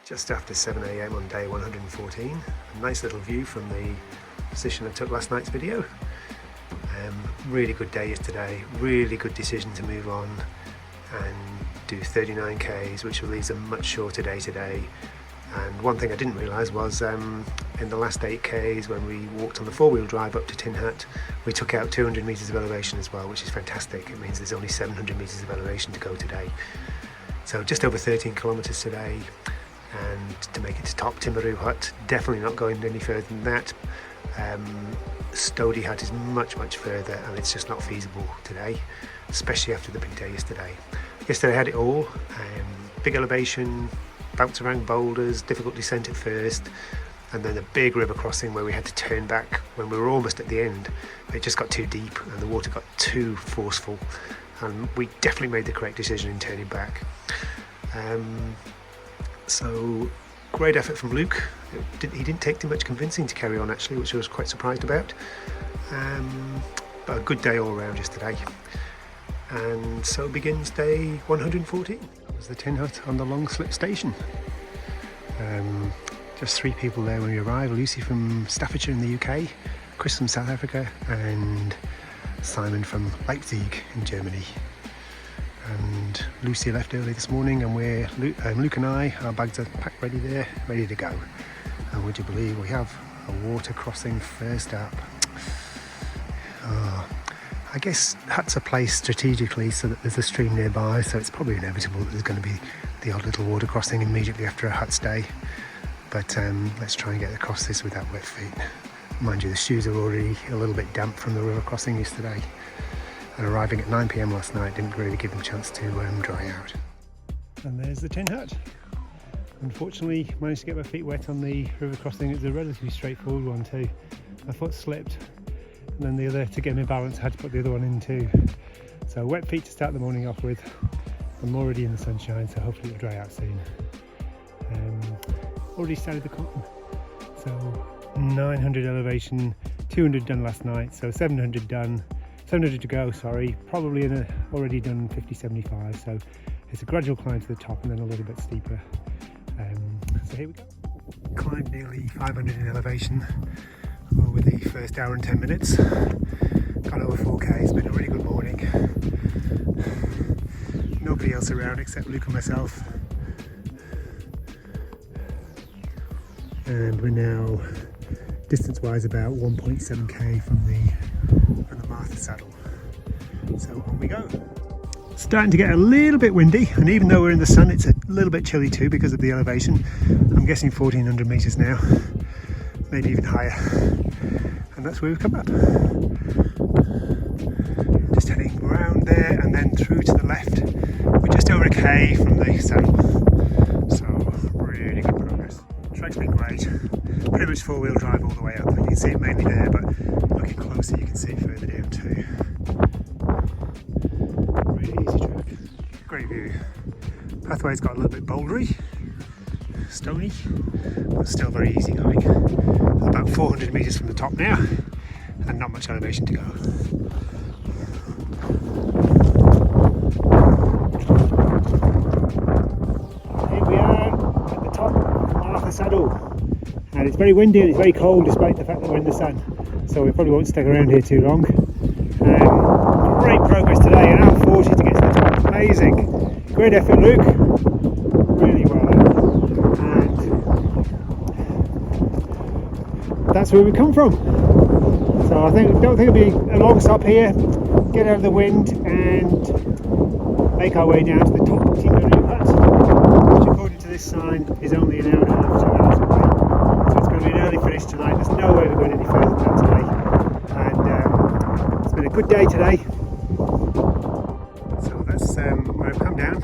just after 7 AM on day 114. A nice little view from the position I took last night's video. Really good day yesterday, really good decision to move on and do 39 Ks, which leaves a much shorter day today. And one thing I didn't realise was in the last 8 Ks, when we walked on the 4-wheel drive up to Tin Hut, we took out 200 metres of elevation as well, which is fantastic. It means there's only 700 metres of elevation to go today. So just over 13 kilometres today, and to make it to top Timaru Hut, definitely not going any further than that. Stody Hut is much further, and it's just not feasible today, especially after the big day yesterday. Yesterday I had it all, big elevation, bounce around boulders, difficult descent at first, and then a big river crossing where we had to turn back when we were almost at the end. It just got too deep and the water got too forceful, and we definitely made the correct decision in turning back. So great effort from Luke. He didn't take too much convincing to carry on actually, which I was quite surprised about. But a good day all around yesterday. And so begins day 114. There's the Tin Hut on the Longslip station. Just 3 people there when we arrived. Lucy from Staffordshire in the UK, Chris from South Africa, and Simon from Leipzig in Germany. And Lucy left early this morning, and Luke and I, our bags are packed ready there, ready to go. And would you believe we have a water crossing first up? I guess huts are placed strategically so that there's a stream nearby, so it's probably inevitable that there's going to be the odd little water crossing immediately after a hut stay. But let's try and get across this without wet feet. Mind you, the shoes are already a little bit damp from the river crossing yesterday. And arriving at 9 PM last night didn't really give them a chance to dry out. And there's the Tin Hut. Unfortunately, managed to get my feet wet on the river crossing. It was a relatively straightforward one too. My foot slipped, and then the other, to get me balanced, I had to put the other one in too. So wet feet to start the morning off with. I'm already in the sunshine, so hopefully it'll dry out soon. Already started the climb. So 900 elevation, 200 done last night, so 700 done. 700 to go, sorry, probably already done 50-75, so it's a gradual climb to the top and then a little bit steeper. So here we go. Climbed nearly 500 in elevation over the first hour and 10 minutes. Got over 4K, it's been a really good morning. Nobody else around except Luke and myself. And we're now distance-wise about 1.7K from the Martha Saddle. So on we go. Starting to get a little bit windy, and even though we're in the sun, it's a little bit chilly too because of the elevation. I'm guessing 1400 meters now, maybe even higher. And that's where we've come up. Just heading around there and then through to the left. We're just over a K from the saddle. So really good progress. Track's been great. Pretty much 4-wheel drive all the way up. You can see it mainly there, but looking closer you can see it further down too. Really easy track. Great view. Pathway's got a little bit bouldery, stony, but still very easy going. About 400 metres from the top now, and not much elevation to go. Here we are at the top of Martha Saddle. And it's very windy and it's very cold despite the fact that we're in the sun, so we probably won't stick around here too long. Great progress today, an hour 40 to get to the top. Amazing. Great effort, Luke. Really well done. And that's where we come from. So I don't think it'll be a long stop here. Get out of the wind and make our way down to the top of Timaru Hut, which according to this sign is only an hour and a half, 2 hours away. It's going to be an early finish tonight. There's no way we're going any further than that today, and it's been a good day today. So that's where I've come down.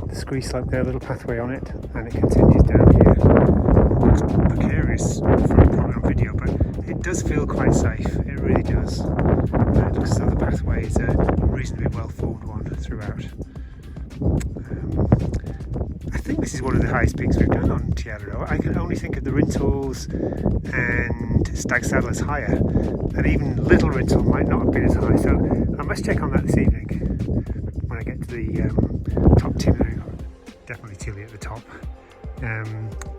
The scree slope there, a little pathway on it, and it continues down here. It looks precarious from probably on video, but it does feel quite safe. It really does. It looks as though the pathway is a reasonably well formed one throughout. I think this is one of the highest peaks we've done on Araroa. I can only think of the Rintles and Stag Saddle as higher, and even Little Rintle might not have been as high, so I must check on that this evening when I get to the top Timaru. Definitely particularly at the top.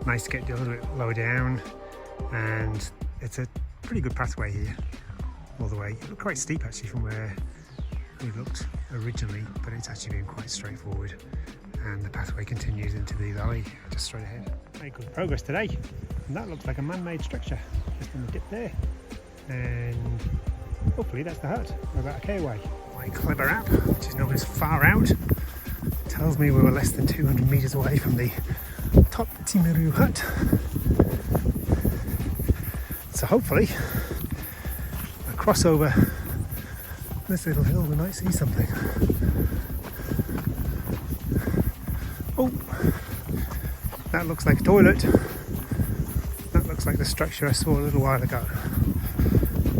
Nice to get a little bit lower down, and it's a pretty good pathway here all the way. It looked quite steep actually from where we looked originally, but it's actually been quite straightforward, and the pathway continues into the valley just straight ahead. Very good progress today, and that looks like a man-made structure just in the dip there, and hopefully that's the hut. We're about a K away. My clever app, which is known as Far Out, tells me we were less than 200 metres away from the top Timaru hut. So hopefully, a crossover this little hill we might see something. Oh, that looks like a toilet. That looks like the structure I saw a little while ago.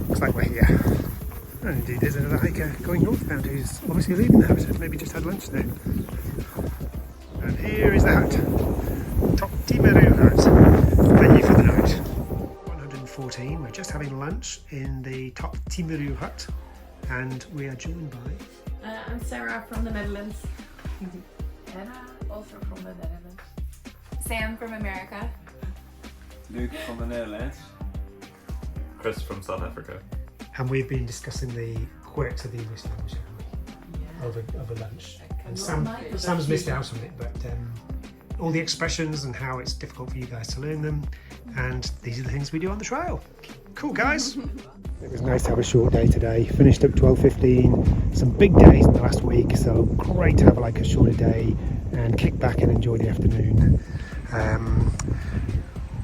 Looks like we're here. And indeed there's another hiker going northbound who's obviously leaving the hut, maybe just had lunch there. And here is the hut. Top Timaru hut. Venue for the night. 114, we're just having lunch in the top Timaru hut, and we are joined by... I'm Sarah from the Netherlands. Anna, also from the Netherlands. Sam from America. Luke from the Netherlands. Chris from South Africa. And we've been discussing the quirks of the English language, haven't we? Over lunch. And Sam's missed out on it, but all the expressions and how it's difficult for you guys to learn them, and these are the things we do on the trail. Cool, guys. It was nice to have a short day today. Finished up 12:15. Some big days in the last week, so great to have like a shorter day and kick back and enjoy the afternoon.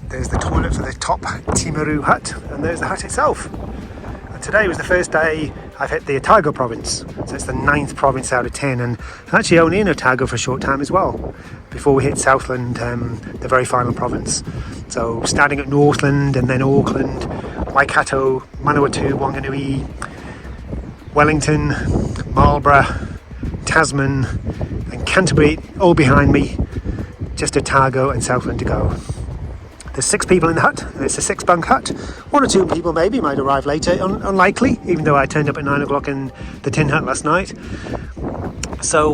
There's the toilet for the top Timaru hut, and there's the hut itself. And today was the first day I've hit the Otago province, so it's the 9th province out of 10, and actually only in Otago for a short time as well, before we hit Southland, the very final province. So starting at Northland and then Auckland, Waikato, Manawatu, Wanganui, Wellington, Marlborough, Tasman and Canterbury all behind me, just Otago and Southland to go. There's 6 people in the hut, and it's a 6-bunk hut. 1 or 2 people maybe might arrive later, unlikely, even though I turned up at 9 o'clock in the tin hut last night. So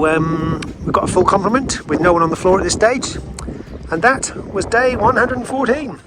we've got a full complement with no one on the floor at this stage, and that was day 114.